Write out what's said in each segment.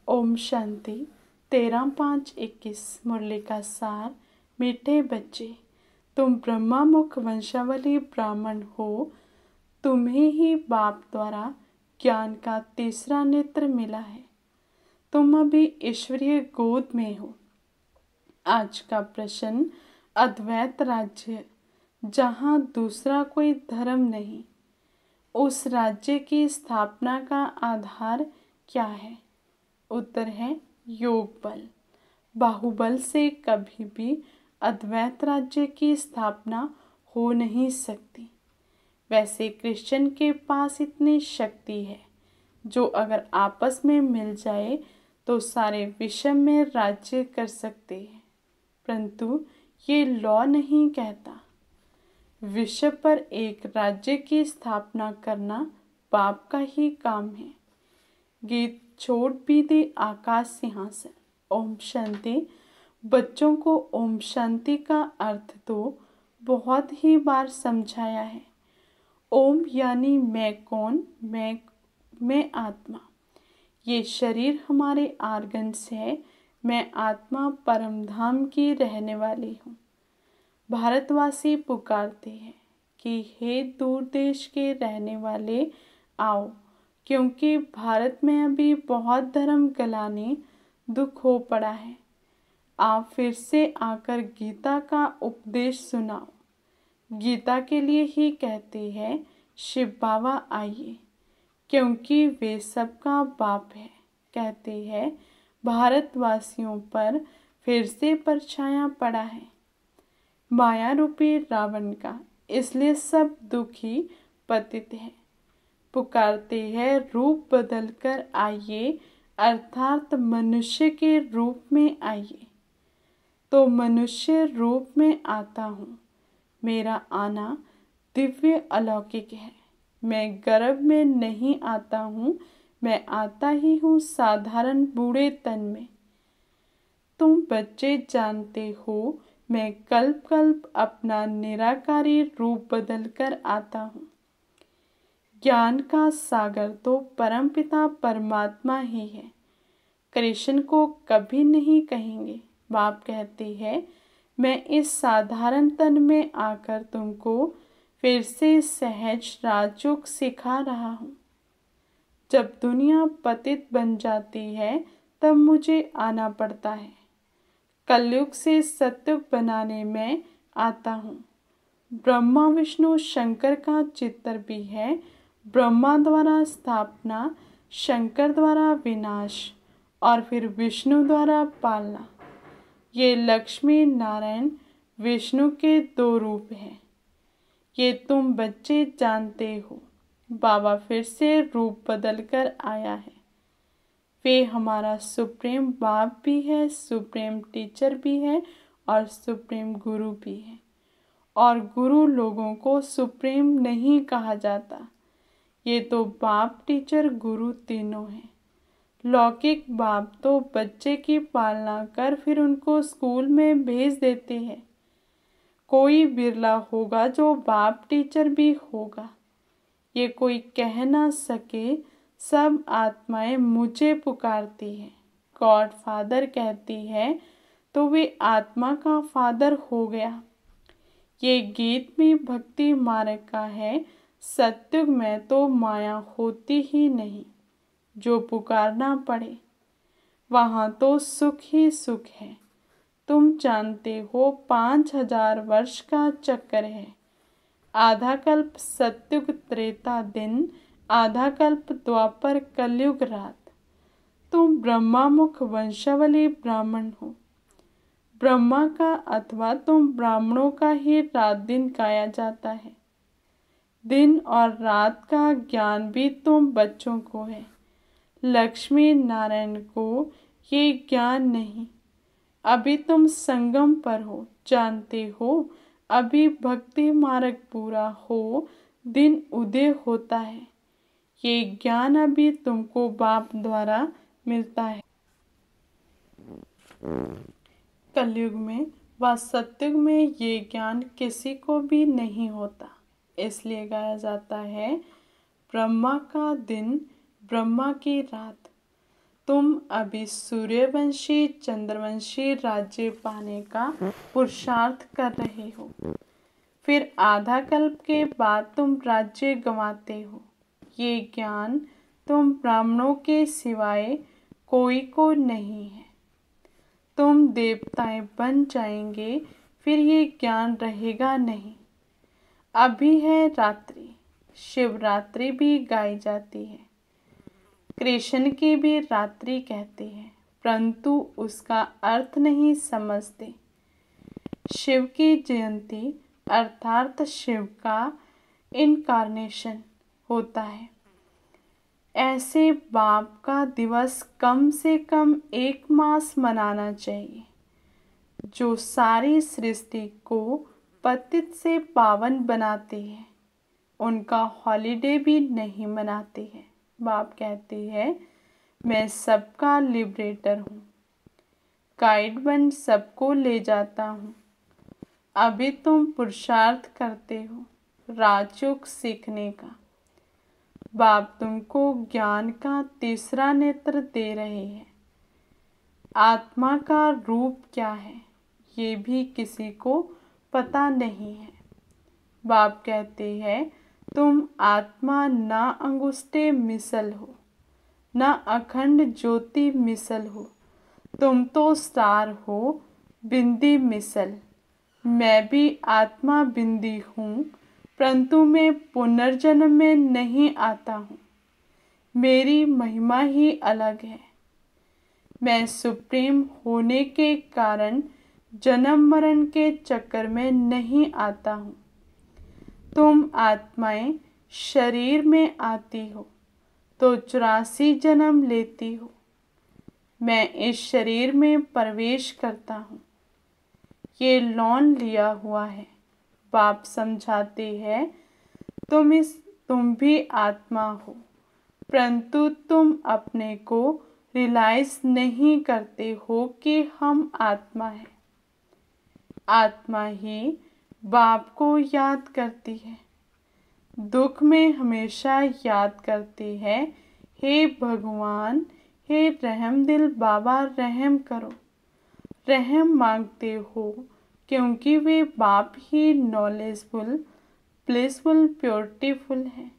ओम शांति। 13/5/21 मुरली का सार। मीठे बच्चे, तुम ब्रह्मामुख वंशावली ब्राह्मण हो। तुम्हें ही बाप द्वारा ज्ञान का तीसरा नेत्र मिला है। तुम अभी ईश्वरीय गोद में हो। आज का प्रश्न, अद्वैत राज्य जहाँ दूसरा कोई धर्म नहीं, उस राज्य की स्थापना का आधार क्या है? उत्तर है योग बल। बाहुबल से कभी भी अद्वैत राज्य की स्थापना हो नहीं सकती। वैसे क्रिश्चियन के पास इतनी शक्ति है जो अगर आपस में मिल जाए तो सारे विश्व में राज्य कर सकते हैं, परंतु ये लॉ नहीं कहता। विश्व पर एक राज्य की स्थापना करना बाप का ही काम है। गीत छोड़ भी दे आकाश सिंहासन। ओम शांति। बच्चों को ओम शांति का अर्थ तो बहुत ही बार समझाया है। ओम यानी मैं कौन? मैं आत्मा। ये शरीर हमारे आर्गन्स है। मैं आत्मा परम धाम की रहने वाली हूँ। भारतवासी पुकारते हैं कि हे दूर देश के रहने वाले आओ, क्योंकि भारत में अभी बहुत धर्म गलाने दुख हो पड़ा है। आप फिर से आकर गीता का उपदेश सुनाओ। गीता के लिए ही कहते हैं शिव बाबा आइए, क्योंकि वे सबका बाप है। कहते हैं भारतवासियों पर फिर से परछाया पड़ा है माया रूपी रावण का, इसलिए सब दुखी पतित है। पुकारते हैं रूप बदल कर आइए, अर्थात मनुष्य के रूप में आइए। तो मनुष्य रूप में आता हूँ। मेरा आना दिव्य अलौकिक है। मैं गर्भ में नहीं आता हूँ, मैं आता ही हूँ साधारण बूढ़े तन में। तुम बच्चे जानते हो मैं कल्प कल्प अपना निराकारी रूप बदल कर आता हूँ। ज्ञान का सागर तो परमपिता परमात्मा ही है। कृष्ण को कभी नहीं कहेंगे। बाप कहते हैं मैं इस साधारण तन में आकर तुमको फिर से सहज राजयोग सिखा रहा हूँ। जब दुनिया पतित बन जाती है तब मुझे आना पड़ता है। कलयुग से सत्युग बनाने में आता हूँ। ब्रह्मा विष्णु शंकर का चित्र भी है। ब्रह्मा द्वारा स्थापना, शंकर द्वारा विनाश और फिर विष्णु द्वारा पालना। ये लक्ष्मी नारायण विष्णु के दो रूप हैं। ये तुम बच्चे जानते हो। बाबा फिर से रूप बदल कर आया है। वे हमारा सुप्रीम बाप भी है, सुप्रीम टीचर भी है और सुप्रीम गुरु भी है। और गुरु लोगों को सुप्रीम नहीं कहा जाता। ये तो बाप, टीचर, गुरु तीनों हैं। लौकिक बाप तो बच्चे की पालना कर फिर उनको स्कूल में भेज देते हैं। कोई बिरला होगा जो बाप टीचर भी होगा। ये कोई कह ना सके सब आत्माएं मुझे पुकारती हैं। गॉड फादर कहती है तो वे आत्मा का फादर हो गया। ये गीत भी भक्ति मार्ग का है। सत्युग में तो माया होती ही नहीं। जो पुकारना पड़े वहाँ तो सुख ही सुख है। तुम जानते हो 5000 वर्ष का चक्कर है। आधा कल्प सत्युग त्रेता दिन, आधा कल्प द्वापर कलयुग रात। तुम ब्रह्मामुख वंशावली ब्राह्मण हो। ब्रह्मा का अथवा तुम ब्राह्मणों का ही रात दिन गाया जाता है। दिन और रात का ज्ञान भी तुम बच्चों को है। लक्ष्मी नारायण को ये ज्ञान नहीं। अभी तुम संगम पर हो, जानते हो। अभी भक्ति मार्ग पूरा हो, दिन उदय होता है। ये ज्ञान अभी तुमको बाप द्वारा मिलता है। कलयुग में व सत्युग में ये ज्ञान किसी को भी नहीं होता। इसलिए गाया जाता है ब्रह्मा का दिन, ब्रह्मा की रात। तुम अभी सूर्यवंशी चंद्रवंशी राज्य पाने का पुरुषार्थ कर रहे हो, फिर आधा कल्प के बाद तुम राज्य गंवाते हो। ये ज्ञान तुम ब्राह्मणों के सिवाय कोई को नहीं है। तुम देवताएं बन जाएंगे, फिर ये ज्ञान रहेगा नहीं। अभी है रात्रि, शिवरात्रि भी गाई जाती है, कृष्ण की भी रात्रि कहते हैं, परंतु उसका अर्थ नहीं समझते। शिव की जयंती अर्थात शिव का इनकारनेशन होता है। ऐसे बाप का दिवस कम से कम 1 मास मनाना चाहिए, जो सारी सृष्टि को पतित से पावन बनाते हैं। उनका हॉलिडे भी नहीं मनाते हैं। बाप कहते हैं, मैं सबका लिबरेटर हूँ, गाइड बन सबको ले जाता हूँ। अभी तुम पुरुषार्थ करते हो राजयोग सीखने का। बाप तुमको ज्ञान का तीसरा नेत्र दे रहे हैं। आत्मा का रूप क्या है, ये भी किसी को पता नहीं है। बाप कहते हैं, तुम आत्मा ना अंगुष्ठे मिसल हो, ना अखंड ज्योति मिसल हो, तुम तो स्टार हो, बिंदी मिसल। मैं भी आत्मा बिंदी हूँ, परंतु मैं पुनर्जन्म में नहीं आता हूँ। मेरी महिमा ही अलग है। मैं सुप्रीम होने के कारण जन्म मरण के चक्कर में नहीं आता हूँ। तुम आत्माएं शरीर में आती हो तो 84 जन्म लेती हो। मैं इस शरीर में प्रवेश करता हूँ। ये लॉन लिया हुआ है। बाप समझाते हैं, तुम भी आत्मा हो, परंतु तुम अपने को रियलाइज नहीं करते हो कि हम आत्मा हैं। आत्मा ही बाप को याद करती है, दुख में हमेशा याद करती है, हे भगवान, हे रहम दिल बाबा, रहम करो। रहम मांगते हो क्योंकि वे बाप ही नॉलेजफुल, ब्लिसफुल, प्योरिटीफुल है,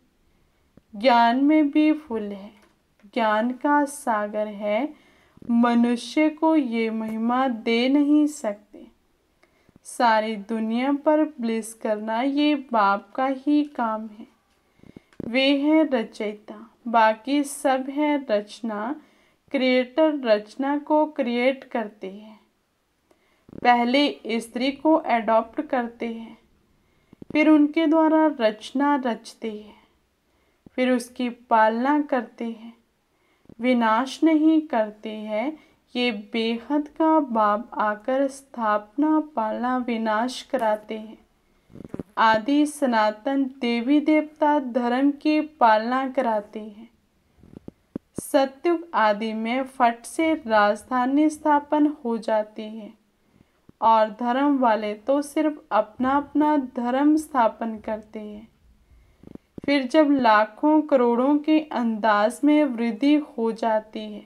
ज्ञान में भी फुल है, ज्ञान का सागर है। मनुष्य को ये महिमा दे नहीं सकते। सारी दुनिया पर ब्लिस करना ये बाप का ही काम है। वे हैं रचयिता, बाकी सब है रचना। क्रिएटर रचना को क्रिएट करते हैं। पहले स्त्री को एडॉप्ट करते हैं, फिर उनके द्वारा रचना रचते हैं, फिर उसकी पालना करते हैं, विनाश नहीं करते हैं। ये बेहद का बाप आकर स्थापना, पालना, विनाश कराते हैं। आदि सनातन देवी देवता धर्म की पालना कराते हैं। सत्युग आदि में फट से राजधानी स्थापन हो जाती है और धर्म वाले तो सिर्फ अपना अपना धर्म स्थापन करते हैं। फिर जब लाखों करोड़ों के अंदाज में वृद्धि हो जाती है,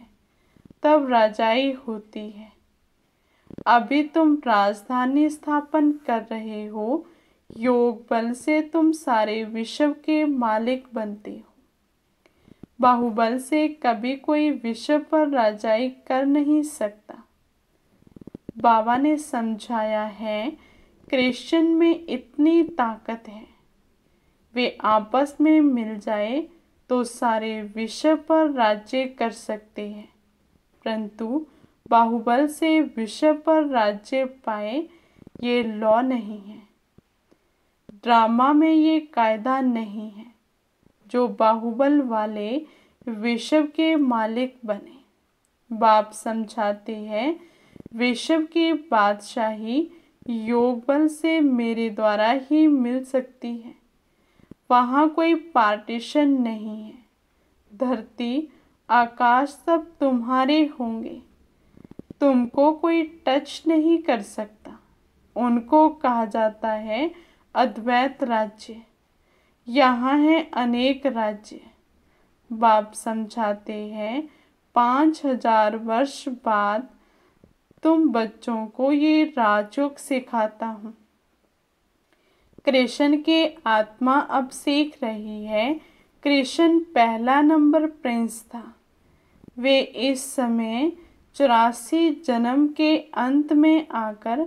तब राजाई होती है। अभी तुम राजधानी स्थापन कर रहे हो। योग बल से तुम सारे विश्व के मालिक बनते हो। बाहुबल से कभी कोई विश्व पर राजाई कर नहीं सकता। बाबा ने समझाया है, क्रिश्चियन में इतनी ताकत है, वे आपस में मिल जाए तो सारे विश्व पर राज्य कर सकते हैं, परंतु बाहुबल से विश्व पर राज्य पाए, ये लॉ नहीं है। ड्रामा में ये कायदा नहीं है जो बाहुबल वाले विश्व के मालिक बने। बाप समझाते हैं, विश्व की बादशाही योग बल से मेरे द्वारा ही मिल सकती है। वहाँ कोई पार्टीशन नहीं है। धरती आकाश सब तुम्हारे होंगे। तुमको कोई टच नहीं कर सकता। उनको कहा जाता है अद्वैत राज्य। यहाँ है अनेक राज्य। बाप समझाते हैं, 5,000 वर्ष बाद तुम बच्चों को ये राजयोग सिखाता हूँ। कृष्ण के आत्मा अब सीख रही है। कृष्ण पहला नंबर प्रिंस था। वे इस समय 84 जन्म के अंत में आकर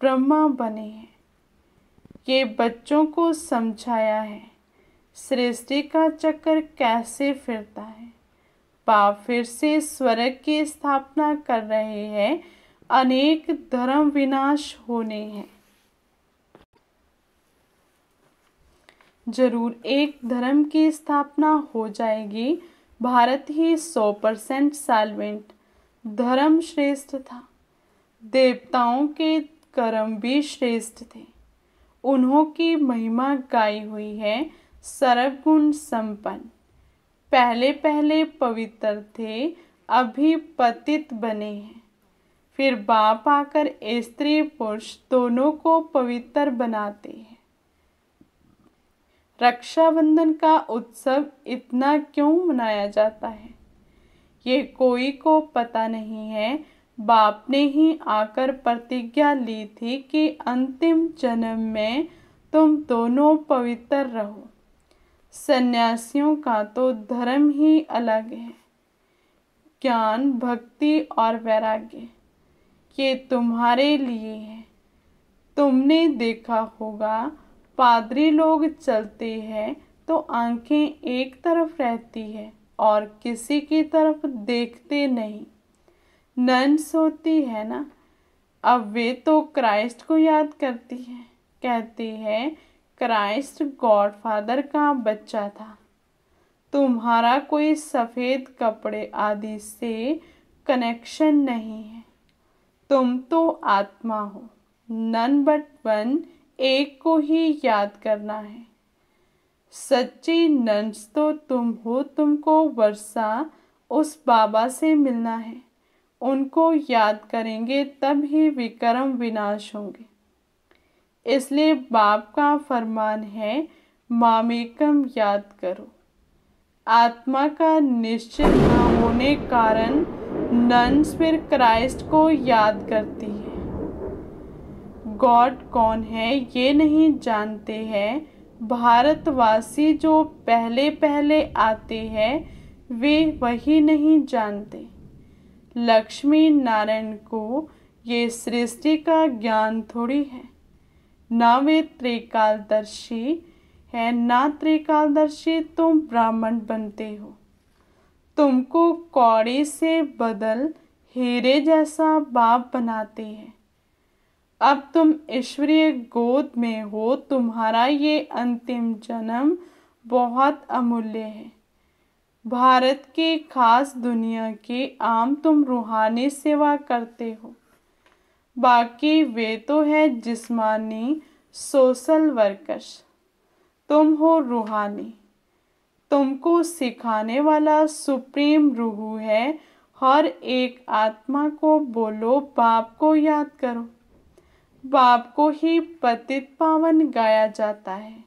ब्रह्मा बने हैं। ये बच्चों को समझाया है सृष्टि का चक्र कैसे फिरता है। बाप फिर से स्वर्ग की स्थापना कर रहे हैं। अनेक धर्म विनाश होने हैं। जरूर एक धर्म की स्थापना हो जाएगी। भारत ही 100% साल्वेंट धर्म श्रेष्ठ था। देवताओं के कर्म भी श्रेष्ठ थे। उन्हों की महिमा गाई हुई है सर्वगुण संपन्न। पहले पहले पवित्र थे, अभी पतित बने हैं। फिर बाप आकर स्त्री पुरुष दोनों को पवित्र बनाते हैं। रक्षाबंधन का उत्सव इतना क्यों मनाया जाता है, ये कोई को पता नहीं है। बाप ने ही आकर प्रतिज्ञा ली थी कि अंतिम जन्म में तुम दोनों पवित्र रहो। सन्यासियों का तो धर्म ही अलग है। ज्ञान, भक्ति और वैराग्य ये तुम्हारे लिए है। तुमने देखा होगा पादरी लोग चलते हैं तो आंखें एक तरफ रहती है और किसी की तरफ देखते नहीं। नन्स होती है ना, अब वे तो क्राइस्ट को याद करती है। कहती है क्राइस्ट गॉडफादर का बच्चा था। तुम्हारा कोई सफ़ेद कपड़े आदि से कनेक्शन नहीं है। तुम तो आत्मा हो। नन बट वन, एक को ही याद करना है। सच्ची नन्स तो तुम हो। तुमको वर्षा उस बाबा से मिलना है। उनको याद करेंगे तब ही विक्रम विनाश होंगे। इसलिए बाप का फरमान है मामेकम याद करो। आत्मा का निश्चित न होने कारण नन्स फिर क्राइस्ट को याद करती है। गॉड कौन है ये नहीं जानते हैं। भारतवासी जो पहले पहले आते हैं वे वही नहीं जानते। लक्ष्मी नारायण को ये सृष्टि का ज्ञान थोड़ी है। ना वे त्रिकालदर्शी है, ना त्रिकालदर्शी तुम ब्राह्मण बनते हो। तुमको कौड़ी से बदल हीरे जैसा बाप बनाते हैं। अब तुम ईश्वरीय गोद में हो। तुम्हारा ये अंतिम जन्म बहुत अमूल्य है। भारत के खास दुनिया के आम तुम रूहानी सेवा करते हो। बाकी वे तो है जिस्मानी सोशल वर्कर्स। तुम हो रूहानी। तुमको सिखाने वाला सुप्रीम रूह है। हर एक आत्मा को बोलो बाप को याद करो। बाप को ही पतित पावन गाया जाता है।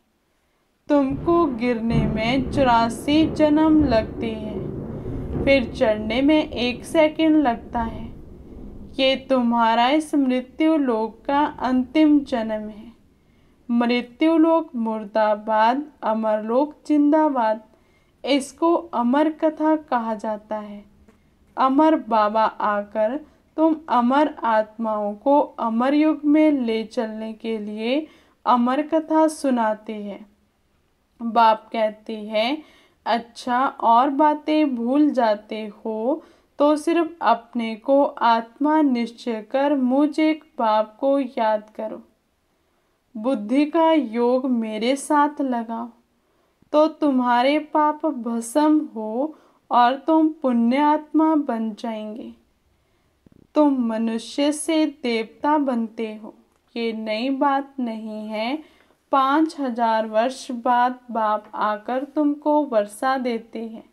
तुमको गिरने में 84 जन्म लगते हैं, फिर चढ़ने में 1 सेकंड लगता है। ये तुम्हारा इस मृत्यु लोक का अंतिम जन्म है। मृत्यु लोक मुर्दाबाद, अमरलोक जिंदाबाद। इसको अमर कथा कहा जाता है। अमर बाबा आकर तुम अमर आत्माओं को अमर युग में ले चलने के लिए अमर कथा सुनाते हैं। बाप कहते हैं अच्छा और बातें भूल जाते हो तो सिर्फ अपने को आत्मा निश्चय कर मुझ एक बाप को याद करो। बुद्धि का योग मेरे साथ लगाओ तो तुम्हारे पाप भस्म हो और तुम पुण्य आत्मा बन जाएंगे। तुम मनुष्य से देवता बनते हो, ये नई बात नहीं है। 5,000 वर्ष बाद बाप आकर तुमको वर्षा देते हैं।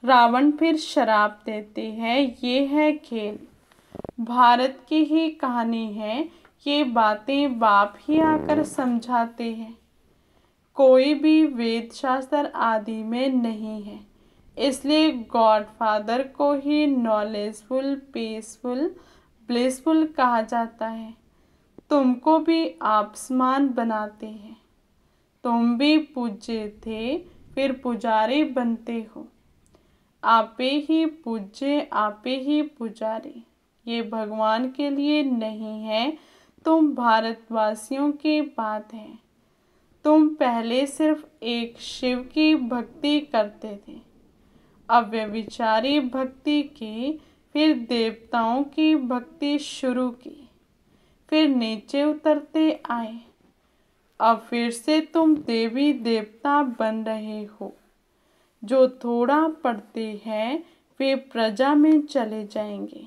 रावण फिर शराब देते हैं। ये है खेल। भारत की ही कहानी है। ये बातें बाप ही आकर समझाते हैं। कोई भी वेद शास्त्र आदि में नहीं है। इसलिए गॉडफादर को ही नॉलेजफुल, पीसफुल, ब्लिसफुल कहा जाता है। तुमको भी आप समान बनाते हैं। तुम भी पूज्य थे, फिर पुजारी बनते हो। आपे ही पूज्य, आपे ही पुजारी। ये भगवान के लिए नहीं है, तुम भारतवासियों की बात है। तुम पहले सिर्फ एक शिव की भक्ति करते थे, अब व्यभिचारी भक्ति की, फिर देवताओं की भक्ति शुरू की, फिर नीचे उतरते आए। अब फिर से तुम देवी देवता बन रहे हो। जो थोड़ा पढ़ते हैं वे प्रजा में चले जाएंगे।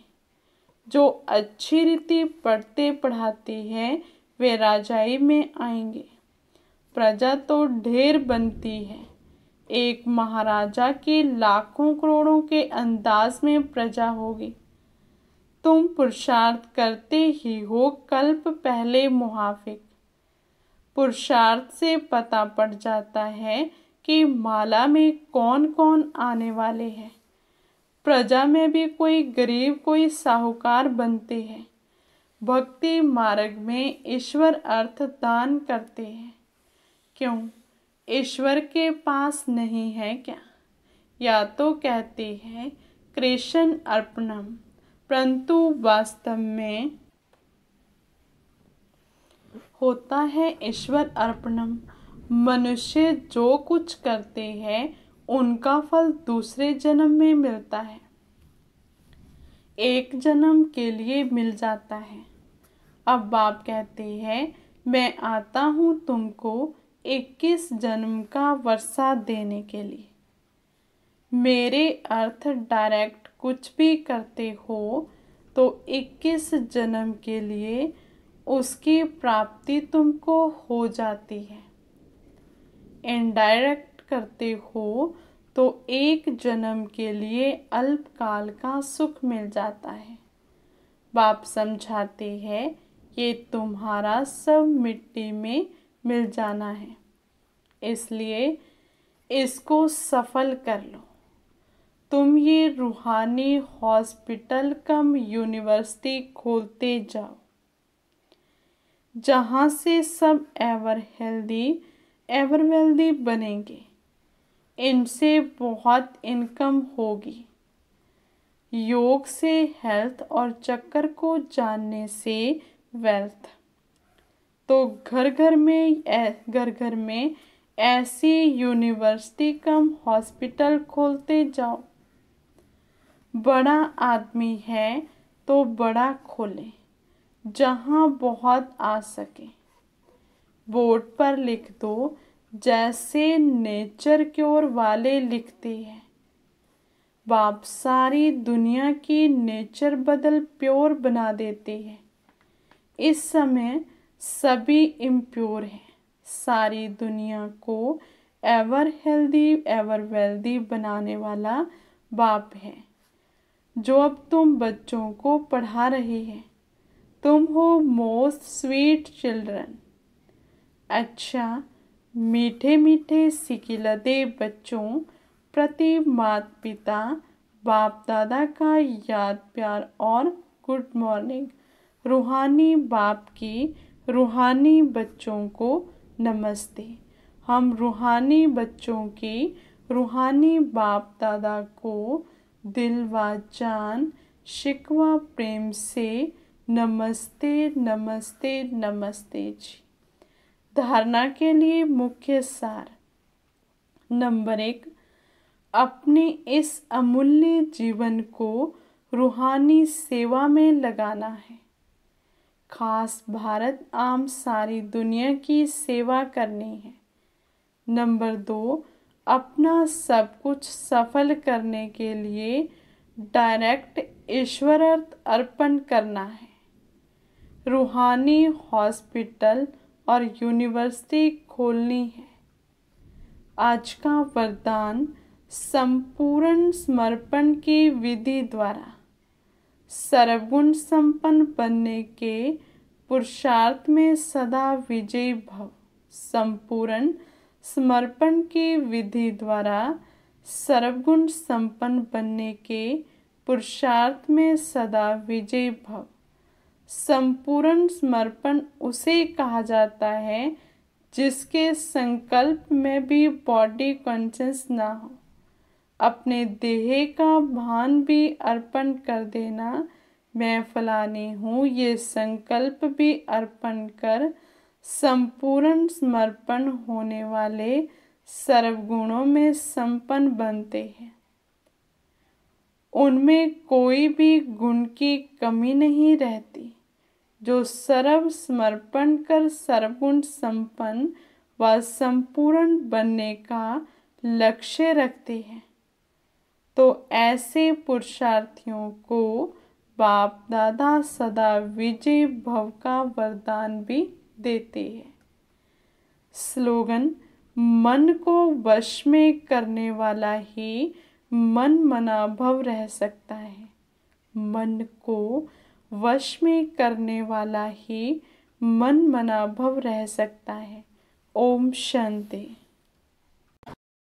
जो अच्छी रीति पढ़ते पढ़ाते हैं वे राजाई में आएंगे। प्रजा तो ढेर बनती है। एक महाराजा की लाखों करोड़ों के अंदाज में प्रजा होगी। तुम पुरुषार्थ करते ही हो कल्प पहले मुहाफिक। पुरुषार्थ से पता पड़ जाता है कि माला में कौन कौन आने वाले हैं। प्रजा में भी कोई गरीब कोई साहूकार बनते हैं। भक्ति मार्ग में ईश्वर अर्थ दान करते हैं। क्यों? ईश्वर के पास नहीं है क्या? या तो कहते हैं कृष्ण अर्पणम, परंतु वास्तव में होता है ईश्वर अर्पणम। मनुष्य जो कुछ करते हैं उनका फल दूसरे जन्म में मिलता है, एक जन्म के लिए मिल जाता है। अब बाप कहते हैं मैं आता हूँ तुमको 21 जन्म का वर्षा देने के लिए। मेरे अर्थ डायरेक्ट कुछ भी करते हो तो 21 जन्म के लिए उसकी प्राप्ति तुमको हो जाती है। इनडायरेक्ट करते हो तो एक जन्म के लिए अल्पकाल का सुख मिल जाता है। बाप समझाते हैं ये तुम्हारा सब मिट्टी में मिल जाना है, इसलिए इसको सफल कर लो। तुम ये रूहानी हॉस्पिटल कम यूनिवर्सिटी खोलते जाओ, जहाँ से सब एवर हेल्दी एवर वेल्दी बनेंगे। इनसे बहुत इनकम होगी। योग से हेल्थ और चक्कर को जानने से वेल्थ। तो घर घर में ऐसी यूनिवर्सिटी कम हॉस्पिटल खोलते जाओ। बड़ा आदमी है तो बड़ा खोले, जहाँ बहुत आ सके। बोर्ड पर लिख दो जैसे नेचर क्योर वाले लिखते हैं। बाप सारी दुनिया की नेचर बदल प्योर बना देते हैं। इस समय सभी इम्प्योर हैं। सारी दुनिया को एवर हेल्दी एवर वेल्दी बनाने वाला बाप है, जो अब तुम बच्चों को पढ़ा रहे हैं। तुम हो मोस्ट स्वीट चिल्ड्रन। अच्छा, मीठे मीठे सिकिलदे बच्चों प्रति माता पिता बाप दादा का याद प्यार और गुड मॉर्निंग। रूहानी बाप की रूहानी बच्चों को नमस्ते। हम रूहानी बच्चों की रूहानी बाप दादा को दिल व जान शिकवा प्रेम से नमस्ते नमस्ते नमस्ते जी। धारणा के लिए मुख्य सार। नंबर 1, अपने इस अमूल्य जीवन को रूहानी सेवा में लगाना है। खास भारत आम सारी दुनिया की सेवा करनी है। नंबर 2, अपना सब कुछ सफल करने के लिए डायरेक्ट ईश्वर अर्पण करना है। रूहानी हॉस्पिटल और यूनिवर्सिटी खोलनी है। आज का वरदान संपूर्ण समर्पण की विधि द्वारा सर्वगुण संपन्न बनने के पुरुषार्थ में सदा विजयी भव। संपूर्ण समर्पण की विधि द्वारा सर्वगुण संपन्न बनने के पुरुषार्थ में सदा विजयी भव। संपूर्ण समर्पण उसे कहा जाता है जिसके संकल्प में भी बॉडी कॉन्शियस ना हो। अपने देह का भान भी अर्पण कर देना, मैं फलानी हूँ, ये संकल्प भी अर्पण कर संपूर्ण समर्पण होने वाले सर्वगुणों में संपन्न बनते हैं। उनमें कोई भी गुण की कमी नहीं रहती। जो सर्व समर्पण कर सर्वगुण संपन्न व संपूर्ण बनने का लक्ष्य रखते हैं, तो ऐसे पुरुषार्थियों को बाप दादा सदा विजय भव का वरदान भी देते हैं। स्लोगन: मन को वश में करने वाला ही मन मना भव रह सकता है। मन को वश में करने वाला ही मन मना भव रह सकता है। ओम शांति।